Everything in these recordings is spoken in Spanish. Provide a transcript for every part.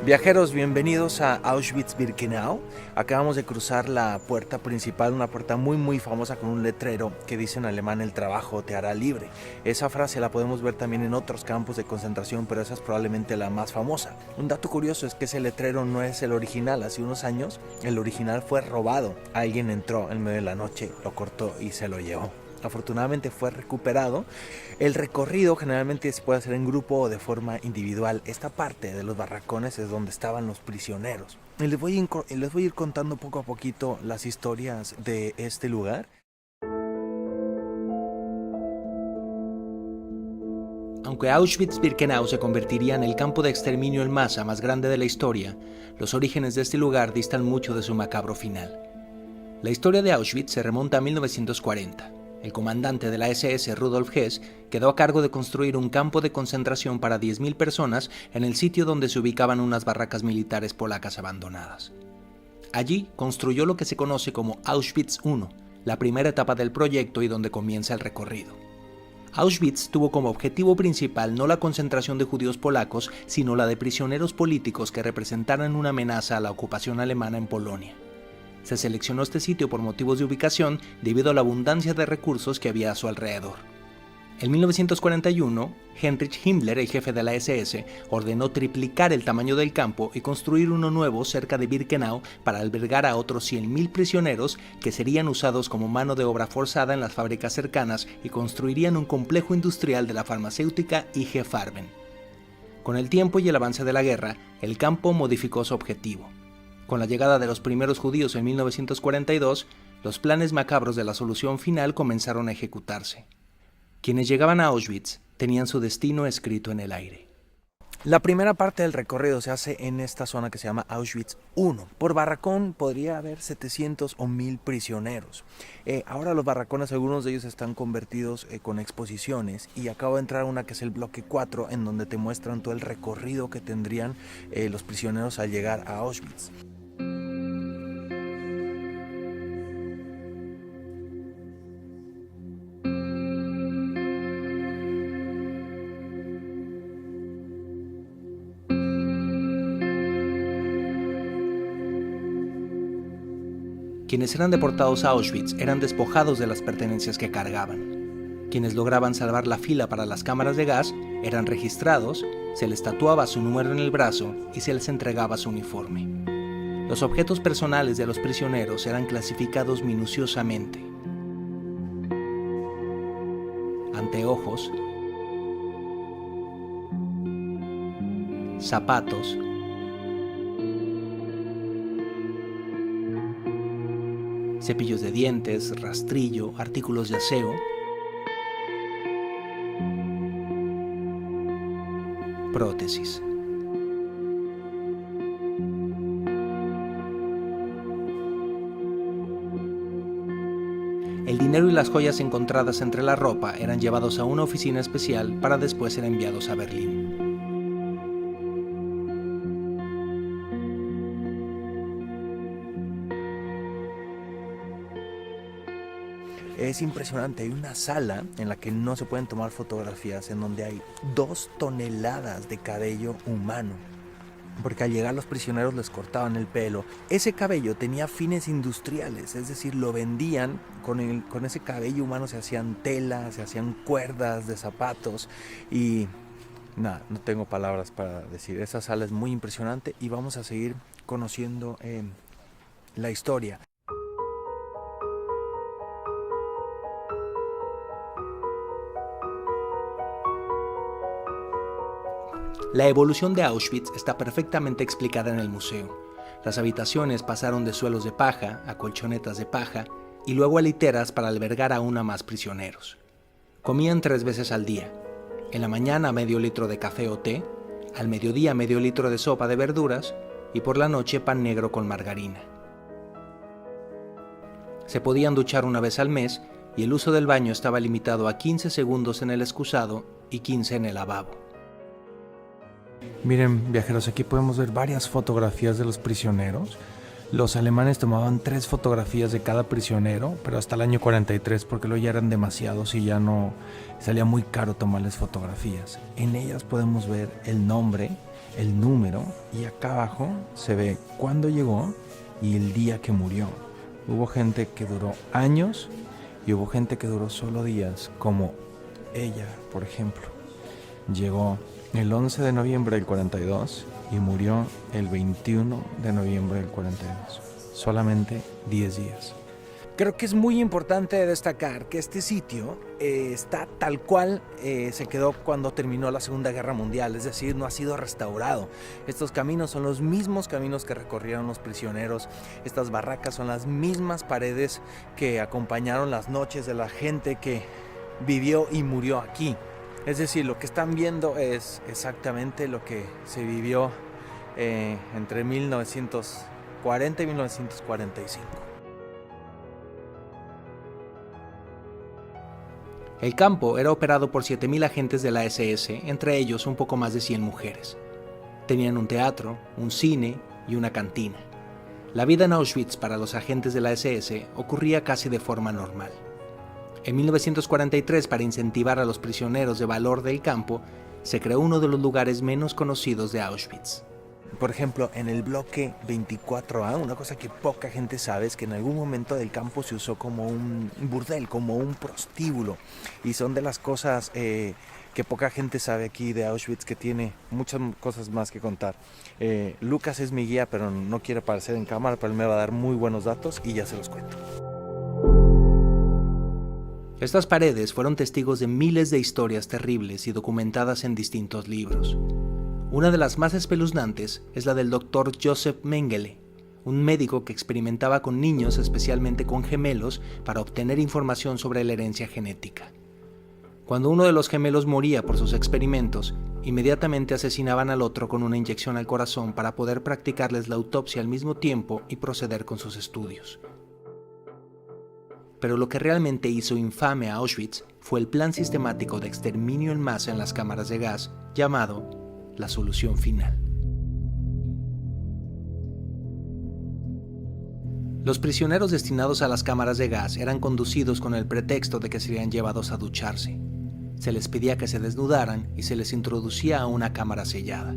Viajeros, bienvenidos a Auschwitz-Birkenau. Acabamos de cruzar la puerta principal, una puerta muy famosa con un letrero que dice en alemán: el trabajo te hará libre. Esa frase la podemos ver también en otros campos de concentración, pero esa es probablemente la más famosa. Un dato curioso es que ese letrero no es el original. Hace unos años el original fue robado. Alguien entró en medio de la noche, lo cortó y se lo llevó. Afortunadamente fue recuperado. El recorrido generalmente se puede hacer en grupo o de forma individual. Esta parte de los barracones es donde estaban los prisioneros. Y les voy a ir contando poco a poquito las historias de este lugar. Aunque Auschwitz-Birkenau se convertiría en el campo de exterminio en masa más grande de la historia, los orígenes de este lugar distan mucho de su macabro final. La historia de Auschwitz se remonta a 1940. El comandante de la SS, Rudolf Hess, quedó a cargo de construir un campo de concentración para 10.000 personas en el sitio donde se ubicaban unas barracas militares polacas abandonadas. Allí construyó lo que se conoce como Auschwitz I, la primera etapa del proyecto y donde comienza el recorrido. Auschwitz tuvo como objetivo principal no la concentración de judíos polacos, sino la de prisioneros políticos que representaran una amenaza a la ocupación alemana en Polonia. Se seleccionó este sitio por motivos de ubicación debido a la abundancia de recursos que había a su alrededor. En 1941, Heinrich Himmler, el jefe de la SS, ordenó triplicar el tamaño del campo y construir uno nuevo cerca de Birkenau para albergar a otros 100.000 prisioneros que serían usados como mano de obra forzada en las fábricas cercanas y construirían un complejo industrial de la farmacéutica IG Farben. Con el tiempo y el avance de la guerra, el campo modificó su objetivo. Con la llegada de los primeros judíos en 1942, los planes macabros de la solución final comenzaron a ejecutarse. Quienes llegaban a Auschwitz tenían su destino escrito en el aire. La primera parte del recorrido se hace en esta zona que se llama Auschwitz I. Por barracón podría haber 700 o 1.000 prisioneros. Ahora los barracones, algunos de ellos están convertidos con exposiciones, y acabo de entrar a una que es el bloque 4, en donde te muestran todo el recorrido que tendrían los prisioneros al llegar a Auschwitz. Quienes eran deportados a Auschwitz eran despojados de las pertenencias que cargaban. Quienes lograban salvar la fila para las cámaras de gas eran registrados, se les tatuaba su número en el brazo y se les entregaba su uniforme. Los objetos personales de los prisioneros eran clasificados minuciosamente. Anteojos, zapatos, cepillos de dientes, rastrillo, artículos de aseo, prótesis. El dinero y las joyas encontradas entre la ropa eran llevados a una oficina especial para después ser enviados a Berlín. Es impresionante, hay una sala en la que no se pueden tomar fotografías, en donde hay 2 toneladas de cabello humano, porque al llegar los prisioneros les cortaban el pelo. Ese cabello tenía fines industriales, es decir, lo vendían, con ese cabello humano se hacían telas, se hacían cuerdas de zapatos, y nada, no tengo palabras para decir. Esa sala es muy impresionante y vamos a seguir conociendo la historia. La evolución de Auschwitz está perfectamente explicada en el museo. Las habitaciones pasaron de suelos de paja a colchonetas de paja y luego a literas para albergar aún a más prisioneros. Comían 3 veces al día. En la mañana medio litro de café o té, al mediodía medio litro de sopa de verduras y por la noche pan negro con margarina. Se podían duchar una vez al mes y el uso del baño estaba limitado a 15 segundos en el excusado y 15 en el lavabo. Miren, viajeros, aquí podemos ver varias fotografías de los prisioneros. Los alemanes tomaban 3 fotografías de cada prisionero, pero hasta el año 43, porque luego ya eran demasiados y ya no salía muy caro tomarles fotografías. En ellas podemos ver el nombre, el número y acá abajo se ve cuándo llegó y el día que murió. Hubo gente que duró años y hubo gente que duró solo días, como ella, por ejemplo. Llegó el 11 de noviembre del 42 y murió el 21 de noviembre del 42. Solamente 10 días. Creo que es muy importante destacar que este sitio está tal cual se quedó cuando terminó la Segunda Guerra Mundial, es decir, no ha sido restaurado. Estos caminos son los mismos caminos que recorrieron los prisioneros, estas barracas son las mismas paredes que acompañaron las noches de la gente que vivió y murió aquí. Es decir, lo que están viendo es exactamente lo que se vivió entre 1940 y 1945. El campo era operado por 7.000 agentes de la SS, entre ellos un poco más de 100 mujeres. Tenían un teatro, un cine y una cantina. La vida en Auschwitz para los agentes de la SS ocurría casi de forma normal. En 1943, para incentivar a los prisioneros de valor del campo, se creó uno de los lugares menos conocidos de Auschwitz. Por ejemplo, en el bloque 24A, una cosa que poca gente sabe es que en algún momento del campo se usó como un burdel, como un prostíbulo. Y son de las cosas que poca gente sabe aquí de Auschwitz, que tiene muchas cosas más que contar. Lucas es mi guía, pero no quiere aparecer en cámara, pero él me va a dar muy buenos datos y ya se los cuento. Estas paredes fueron testigos de miles de historias terribles y documentadas en distintos libros. Una de las más espeluznantes es la del Dr. Joseph Mengele, un médico que experimentaba con niños, especialmente con gemelos, para obtener información sobre la herencia genética. Cuando uno de los gemelos moría por sus experimentos, inmediatamente asesinaban al otro con una inyección al corazón para poder practicarles la autopsia al mismo tiempo y proceder con sus estudios. Pero lo que realmente hizo infame a Auschwitz fue el plan sistemático de exterminio en masa en las cámaras de gas, llamado la solución final. Los prisioneros destinados a las cámaras de gas eran conducidos con el pretexto de que serían llevados a ducharse. Se les pedía que se desnudaran y se les introducía a una cámara sellada.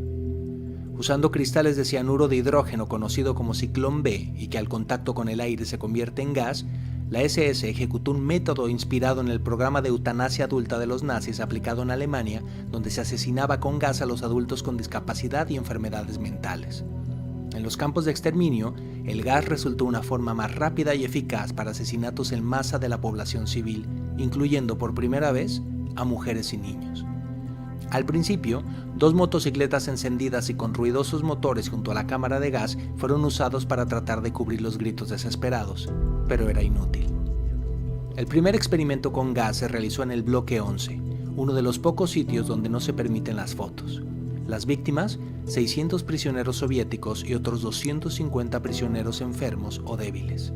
Usando cristales de cianuro de hidrógeno conocido como ciclón B y que al contacto con el aire se convierte en gas, la SS ejecutó un método inspirado en el programa de eutanasia adulta de los nazis aplicado en Alemania, donde se asesinaba con gas a los adultos con discapacidad y enfermedades mentales. En los campos de exterminio, el gas resultó una forma más rápida y eficaz para asesinatos en masa de la población civil, incluyendo por primera vez a mujeres y niños. Al principio, 2 motocicletas encendidas y con ruidosos motores junto a la cámara de gas fueron usados para tratar de cubrir los gritos desesperados, pero era inútil. El primer experimento con gas se realizó en el bloque 11, uno de los pocos sitios donde no se permiten las fotos. Las víctimas, 600 prisioneros soviéticos y otros 250 prisioneros enfermos o débiles.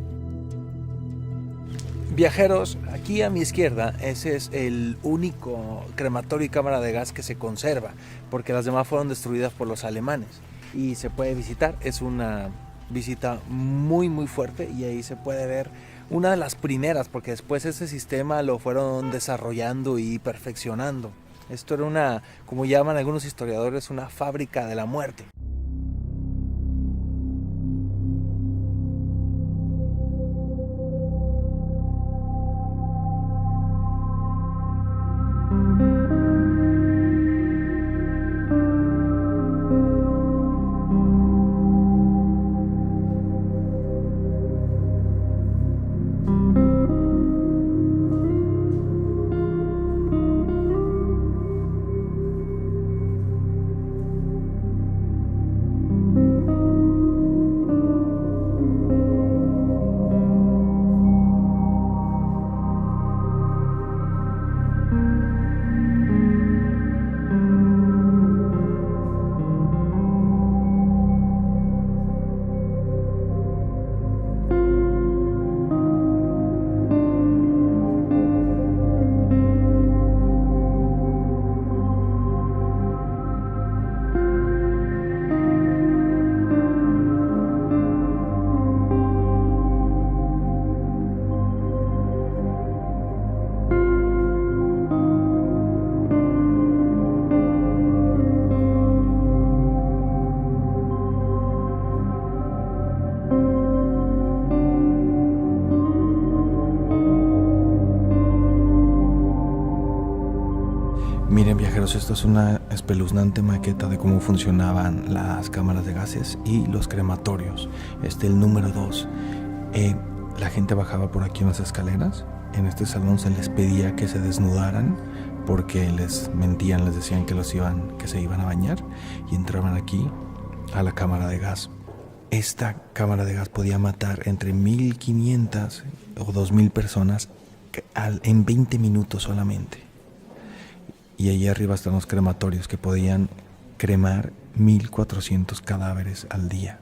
Viajeros, aquí a mi izquierda, ese es el único crematorio y cámara de gas que se conserva, porque las demás fueron destruidas por los alemanes. Y se puede visitar, es una visita muy fuerte y ahí se puede ver una de las primeras, porque después ese sistema lo fueron desarrollando y perfeccionando. Esto era una, como llaman algunos historiadores, una fábrica de la muerte. esto es una espeluznante maqueta de cómo funcionaban las cámaras de gases y los crematorios. El número 2. La gente bajaba por aquí en las escaleras. En este salón se les pedía que se desnudaran porque les mentían, les decían que se iban a bañar, y entraban aquí a la cámara de gas. Esta cámara de gas podía matar entre 1,500 o 2,000 personas en 20 minutos solamente. Y allí arriba están los crematorios, que podían cremar 1,400 cadáveres al día.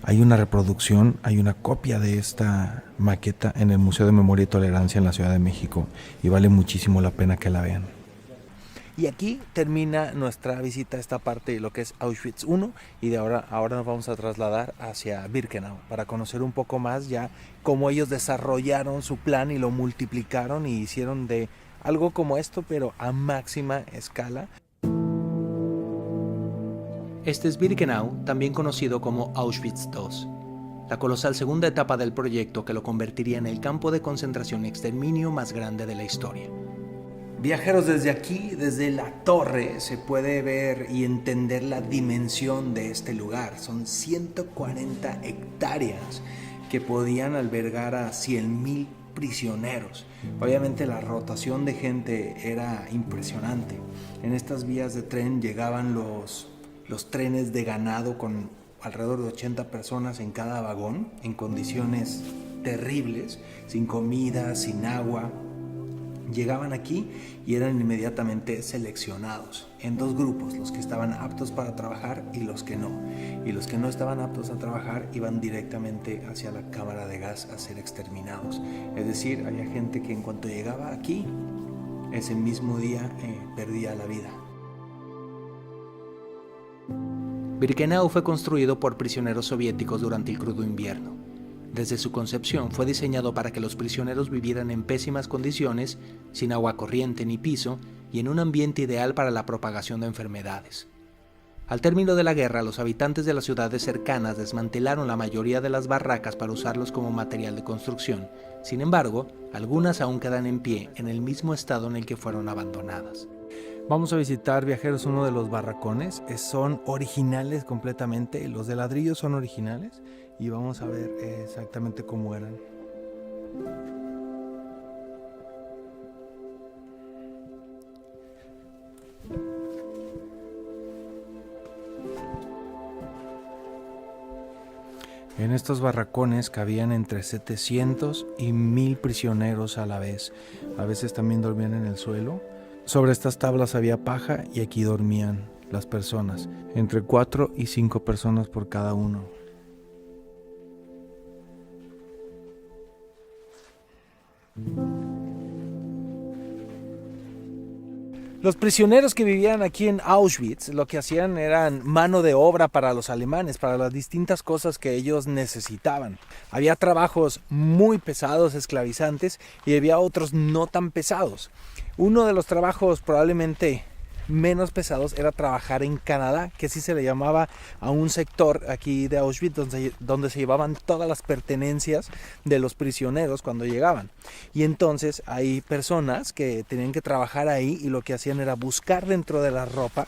Hay una reproducción, hay una copia de esta maqueta en el Museo de Memoria y Tolerancia en la Ciudad de México, y vale muchísimo la pena que la vean. Y aquí termina nuestra visita a esta parte de lo que es Auschwitz I, y de ahora nos vamos a trasladar hacia Birkenau para conocer un poco más ya cómo ellos desarrollaron su plan y lo multiplicaron y hicieron de algo como esto, pero a máxima escala. Este es Birkenau, también conocido como Auschwitz II, la colosal segunda etapa del proyecto que lo convertiría en el campo de concentración y exterminio más grande de la historia. Viajeros, desde aquí, desde la torre, se puede ver y entender la dimensión de este lugar. Son 140 hectáreas que podían albergar a 100,000 prisioneros. Obviamente la rotación de gente era impresionante. En estas vías de tren llegaban los trenes de ganado con alrededor de 80 personas en cada vagón, en condiciones terribles, sin comida, sin agua. Llegaban aquí y eran inmediatamente seleccionados en dos grupos, los que estaban aptos para trabajar y los que no. Y los que no estaban aptos a trabajar iban directamente hacia la cámara de gas a ser exterminados. Es decir, había gente que en cuanto llegaba aquí, ese mismo día perdía la vida. Birkenau fue construido por prisioneros soviéticos durante el crudo invierno. Desde su concepción fue diseñado para que los prisioneros vivieran en pésimas condiciones, sin agua corriente ni piso, y en un ambiente ideal para la propagación de enfermedades. Al término de la guerra, los habitantes de las ciudades cercanas desmantelaron la mayoría de las barracas para usarlos como material de construcción. Sin embargo, algunas aún quedan en pie en el mismo estado en el que fueron abandonadas. Vamos a visitar, viajeros, uno de los barracones. Son originales completamente, los de ladrillo son originales, y vamos a ver exactamente cómo eran. En estos barracones cabían entre 700 y 1,000 prisioneros a la vez. A veces también dormían en el suelo. Sobre estas tablas había paja y aquí dormían las personas, entre 4 y 5 personas por cada uno. Los prisioneros que vivían aquí en Auschwitz lo que hacían eran mano de obra para los alemanes, para las distintas cosas que ellos necesitaban. Había trabajos muy pesados, esclavizantes, y había otros no tan pesados. Uno de los trabajos probablemente menos pesados era trabajar en Canadá, que así se le llamaba a un sector aquí de Auschwitz donde se llevaban todas las pertenencias de los prisioneros cuando llegaban. Y entonces hay personas que tenían que trabajar ahí, y lo que hacían era buscar dentro de la ropa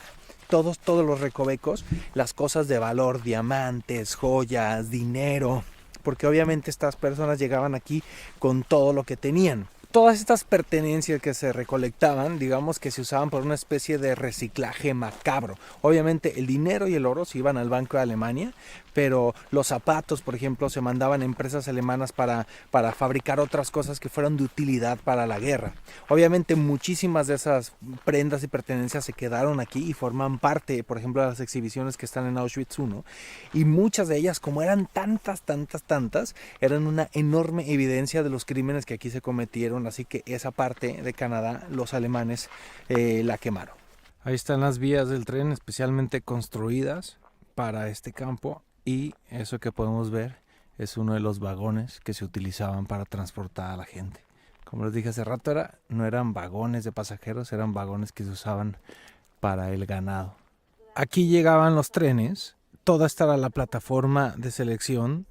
todos los recovecos, las cosas de valor, diamantes, joyas, dinero, porque obviamente estas personas llegaban aquí con todo lo que tenían. Todas estas pertenencias que se recolectaban, digamos que se usaban por una especie de reciclaje macabro. Obviamente el dinero y el oro se iban al Banco de Alemania, pero los zapatos, por ejemplo, se mandaban a empresas alemanas para fabricar otras cosas que fueran de utilidad para la guerra. Obviamente muchísimas de esas prendas y pertenencias se quedaron aquí y forman parte, por ejemplo, de las exhibiciones que están en Auschwitz I, y muchas de ellas, como eran tantas, eran una enorme evidencia de los crímenes que aquí se cometieron. Así que esa parte de Canadá, los alemanes la quemaron. Ahí están las vías del tren especialmente construidas para este campo, y eso que podemos ver es uno de los vagones que se utilizaban para transportar a la gente. Como les dije hace rato, no eran vagones de pasajeros, eran vagones que se usaban para el ganado. Aquí llegaban los trenes, toda esta era la plataforma de selección.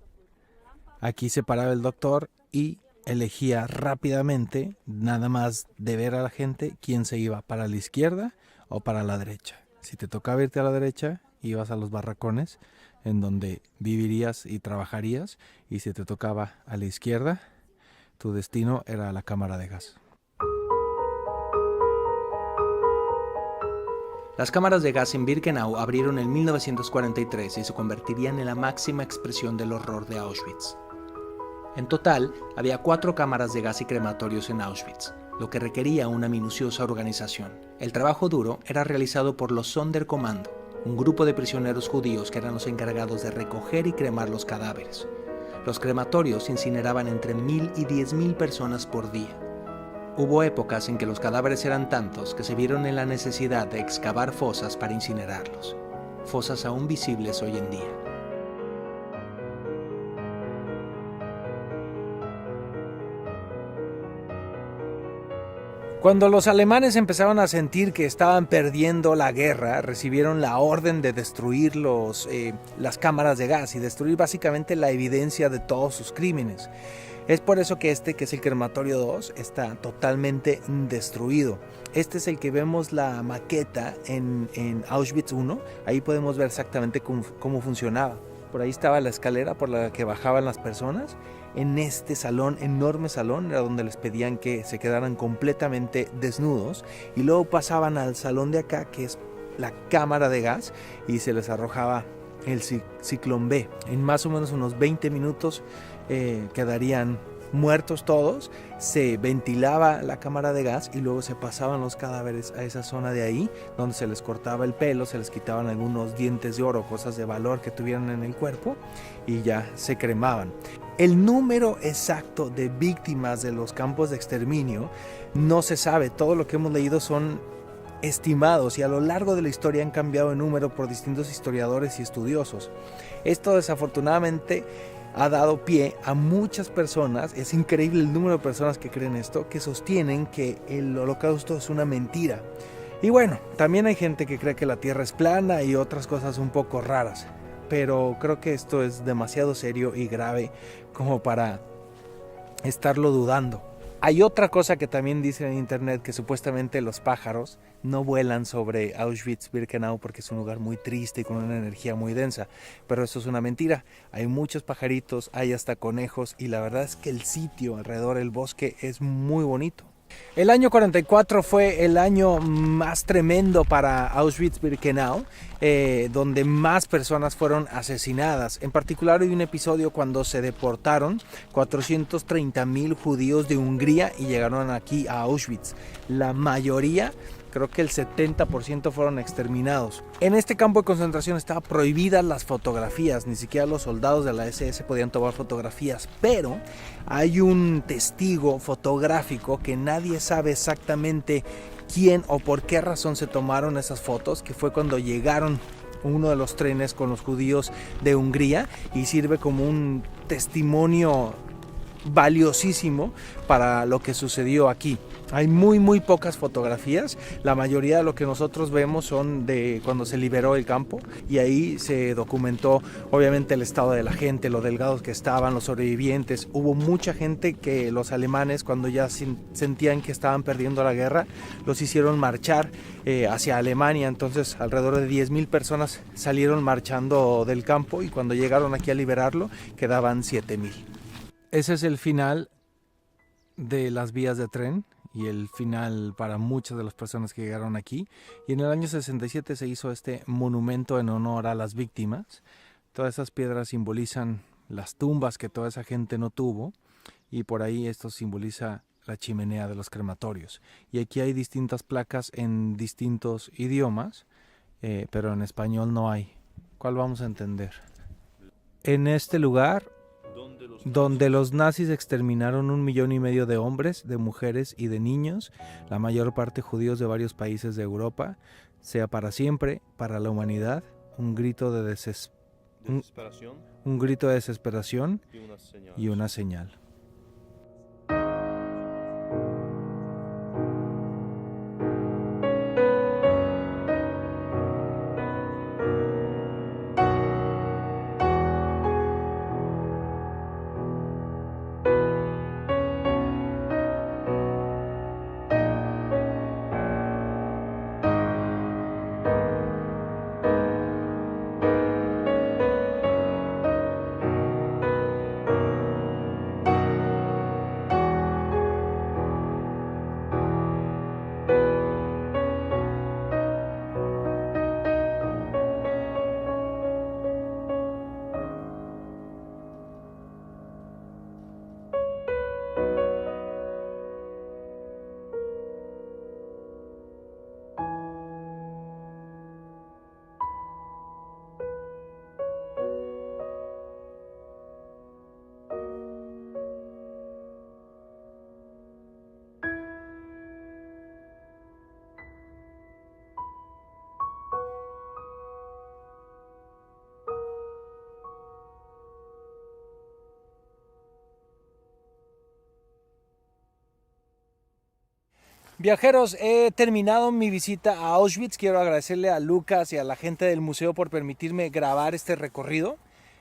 Aquí se paraba el doctor y elegía rápidamente, nada más de ver a la gente, quién se iba para la izquierda o para la derecha. Si te tocaba irte a la derecha, ibas a los barracones en donde vivirías y trabajarías, y si te tocaba a la izquierda, tu destino era la cámara de gas. Las cámaras de gas en Birkenau abrieron en 1943 y se convertirían en la máxima expresión del horror de Auschwitz. En total, había 4 cámaras de gas y crematorios en Auschwitz, lo que requería una minuciosa organización. El trabajo duro era realizado por los Sonderkommando, un grupo de prisioneros judíos que eran los encargados de recoger y cremar los cadáveres. Los crematorios incineraban entre 1.000 y 10.000 personas por día. Hubo épocas en que los cadáveres eran tantos que se vieron en la necesidad de excavar fosas para incinerarlos, fosas aún visibles hoy en día. Cuando los alemanes empezaron a sentir que estaban perdiendo la guerra, recibieron la orden de destruir las cámaras de gas y destruir básicamente la evidencia de todos sus crímenes. Es por eso que que es el crematorio 2, está totalmente destruido. Este es el que vemos la maqueta en Auschwitz 1. Ahí podemos ver exactamente cómo funcionaba. Por ahí estaba la escalera por la que bajaban las personas. En este salón, enorme salón, era donde les pedían que se quedaran completamente desnudos. Y luego pasaban al salón de acá, que es la cámara de gas, y se les arrojaba el ciclón B. En más o menos unos 20 minutos quedarían muertos todos, se ventilaba la cámara de gas y luego se pasaban los cadáveres a esa zona de ahí, donde se les cortaba el pelo, se les quitaban algunos dientes de oro, cosas de valor que tuvieran en el cuerpo, y ya se cremaban. El número exacto de víctimas de los campos de exterminio no se sabe. Todo lo que hemos leído son estimados y a lo largo de la historia han cambiado de número por distintos historiadores y estudiosos. Esto desafortunadamente ha dado pie a muchas personas, es increíble el número de personas que creen esto, que sostienen que el holocausto es una mentira. Y bueno, también hay gente que cree que la tierra es plana y otras cosas un poco raras, pero creo que esto es demasiado serio y grave como para estarlo dudando. Hay otra cosa que también dicen en internet, que supuestamente los pájaros no vuelan sobre Auschwitz-Birkenau porque es un lugar muy triste y con una energía muy densa, pero eso es una mentira. Hay muchos pajaritos, hay hasta conejos, y la verdad es que el sitio alrededor del bosque es muy bonito. El año 44 fue el año más tremendo para Auschwitz-Birkenau, donde más personas fueron asesinadas. En particular hay un episodio cuando se deportaron 430,000 judíos de Hungría y llegaron aquí a Auschwitz. La mayoría, creo que el 70%, fueron exterminados. En este campo de concentración estaban prohibidas las fotografías, ni siquiera los soldados de la SS podían tomar fotografías, pero hay un testigo fotográfico que nadie sabe exactamente quién o por qué razón se tomaron esas fotos, que fue cuando llegaron uno de los trenes con los judíos de Hungría, y sirve como un testimonio valiosísimo para lo que sucedió aquí. Hay muy pocas fotografías. La mayoría de lo que nosotros vemos son de cuando se liberó el campo, y ahí se documentó obviamente el estado de la gente, lo delgados que estaban, los sobrevivientes. Hubo mucha gente que los alemanes, cuando ya sentían que estaban perdiendo la guerra, los hicieron marchar hacia Alemania. Entonces alrededor de 10,000 personas salieron marchando del campo, y cuando llegaron aquí a liberarlo quedaban 7,000. Ese es el final de las vías de tren y el final para muchas de las personas que llegaron aquí. Y en el año 67 se hizo este monumento en honor a las víctimas. Todas esas piedras simbolizan las tumbas que toda esa gente no tuvo, y por ahí esto simboliza la chimenea de los crematorios. Y aquí hay distintas placas en distintos idiomas, pero en español no hay. ¿Cuál vamos a entender? En este lugar donde los nazis exterminaron 1,5 millones de hombres, de mujeres y de niños, la mayor parte judíos de varios países de Europa, sea para siempre, para la humanidad, un grito de desesperación y una señal. Viajeros, he terminado mi visita a Auschwitz. Quiero agradecerle a Lucas y a la gente del museo por permitirme grabar este recorrido.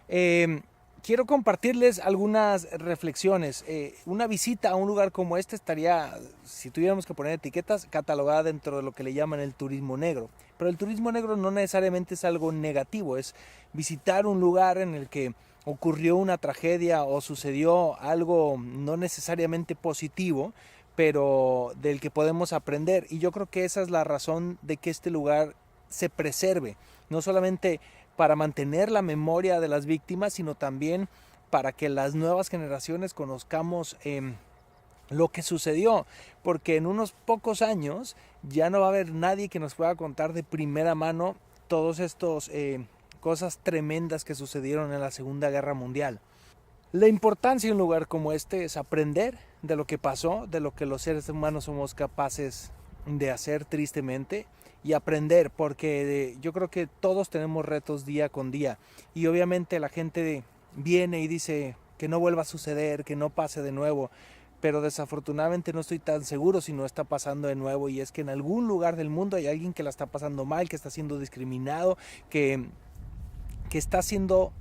Quiero compartirles algunas reflexiones. Una visita a un lugar como este estaría, si tuviéramos que poner etiquetas, catalogada dentro de lo que le llaman el turismo negro. Pero el turismo negro no necesariamente es algo negativo, es visitar un lugar en el que ocurrió una tragedia o sucedió algo no necesariamente positivo, pero del que podemos aprender. Y yo creo que esa es la razón de que este lugar se preserve, no solamente para mantener la memoria de las víctimas, sino también para que las nuevas generaciones conozcamos lo que sucedió, porque en unos pocos años ya no va a haber nadie que nos pueda contar de primera mano todos estos cosas tremendas que sucedieron en la Segunda Guerra Mundial. La importancia de un lugar como este es aprender de lo que pasó, de lo que los seres humanos somos capaces de hacer tristemente, y aprender, porque yo creo que todos tenemos retos día con día, y obviamente la gente viene y dice que no vuelva a suceder, que no pase de nuevo, pero desafortunadamente no estoy tan seguro si no está pasando de nuevo, y es que en algún lugar del mundo hay alguien que la está pasando mal, que está siendo discriminado, que está siendo,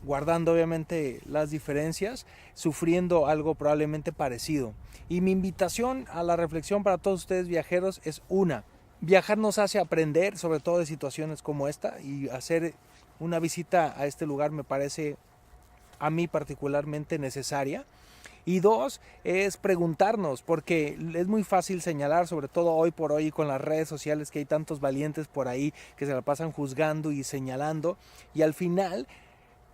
guardando obviamente las diferencias, sufriendo algo probablemente parecido. Y mi invitación a la reflexión para todos ustedes viajeros es viajar nos hace aprender, sobre todo de situaciones como esta, y hacer una visita a este lugar me parece a mí particularmente necesaria. Y dos, es preguntarnos, porque es muy fácil señalar, sobre todo hoy por hoy con las redes sociales, que hay tantos valientes por ahí que se la pasan juzgando y señalando, y al final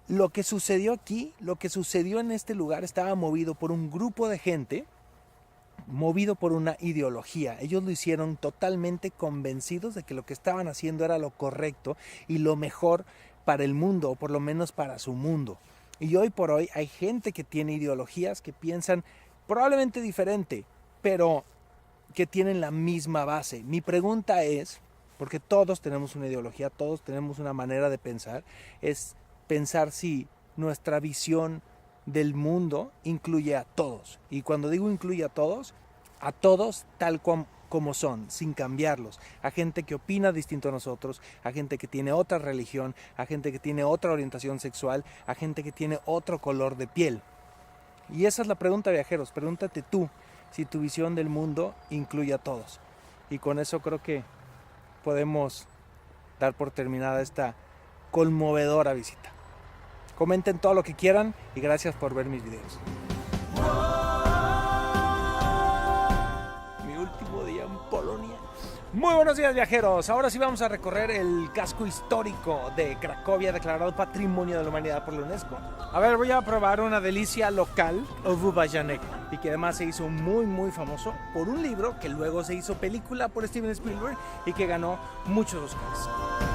lo que sucedió aquí, lo que sucedió en este lugar, estaba movido por un grupo de gente, movido por una ideología. Ellos lo hicieron totalmente convencidos de que lo que estaban haciendo era lo correcto y lo mejor para el mundo, o por lo menos para su mundo. Y hoy por hoy hay gente que tiene ideologías que piensan probablemente diferente, pero que tienen la misma base. Mi pregunta es, porque todos tenemos una ideología, todos tenemos una manera de pensar, es pensar si nuestra visión del mundo incluye a todos. Y cuando digo incluye a todos tal como son, sin cambiarlos, a gente que opina distinto a nosotros, a gente que tiene otra religión, a gente que tiene otra orientación sexual, a gente que tiene otro color de piel. Y esa es la pregunta, viajeros. Pregúntate tú si tu visión del mundo incluye a todos. Y con eso creo que podemos dar por terminada esta conmovedora visita. Comenten todo lo que quieran y gracias por ver mis videos. Mi último día en Polonia. Muy buenos días, viajeros. Ahora sí vamos a recorrer el casco histórico de Cracovia, declarado Patrimonio de la Humanidad por la UNESCO. A ver, voy a probar una delicia local, ovuva janek, y que además se hizo muy famoso por un libro que luego se hizo película por Steven Spielberg y que ganó muchos Oscars.